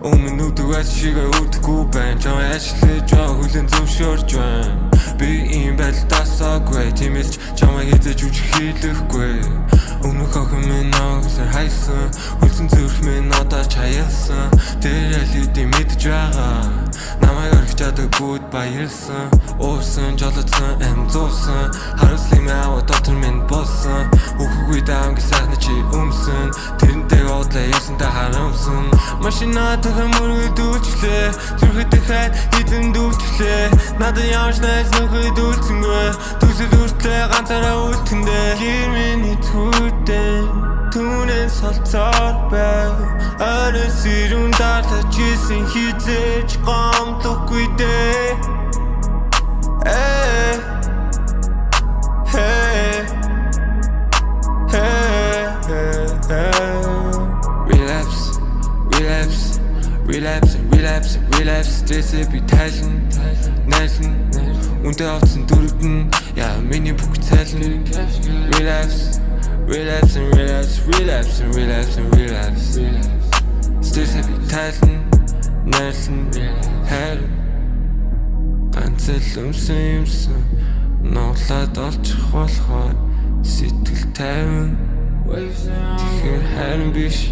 Өмнөдгөөс шиг өвдөхгүй байна. Жоо ажиллаж хүлэн зөвшөөрч байна. Би ийм байдалдаасаагүй. Тиймээс ч чамайг эзэж үжиглэхгүй. Өмнөх охин минь ногсоор хайсан. Хөлсөн зүрх минь одоо ч хаялсан. Тэр алидий мэдж байгаа. Намайг орхиж чадаггүй баярлсан. Уусан, жолоцсон, амзуусан. Харуулсан аваа дотор минь болсон. Үхэггүй даамг сайхна чи өмсөн. Тэрнтэй одлаа ясантай харамсан. Машинатайхан мөргөд үлчлээ. Зүрхэд дахиад хитэн дүүлчлээ. Надад ямарч найз нөхөд үлцэнгүй. Төсөл үртлээ ганцаараа үлтэндээ. Гэр миний түрдэн түүнээс солцоор байв. Орос ирүүн дарлаж исэн хизээж гомдлохгүй дээ. Relapse Стрессээ би тайлна Үнтэй авцсан дүрэгдэн яа миний бүх цайлна Relapse Стрессээ би тайлна хайр ганц л өмсөн ноглоод олчих болохоор сэтгэл тайван тэгэхээр харин биш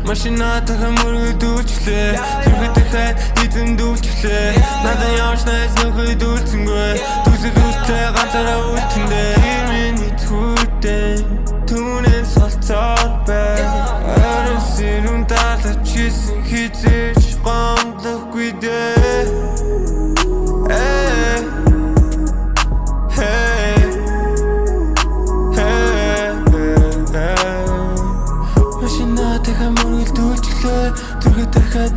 Машинатайхан мөргөд үлчлээ. Зүрхэд дахиад хитэн дүүлчлээ. Надад ямарч найз нөхөд үлцэнгүй. Төсөл үртлээ ганцаараа үлтэндээ. Гэр миний түрдэн түүнээс солцоор байв. Орос ирүүн дарлаж исэн хизээж гомдлохгүй дээ. Машинатайхан мөргөд үлчлээ. Зүрхэд дахиад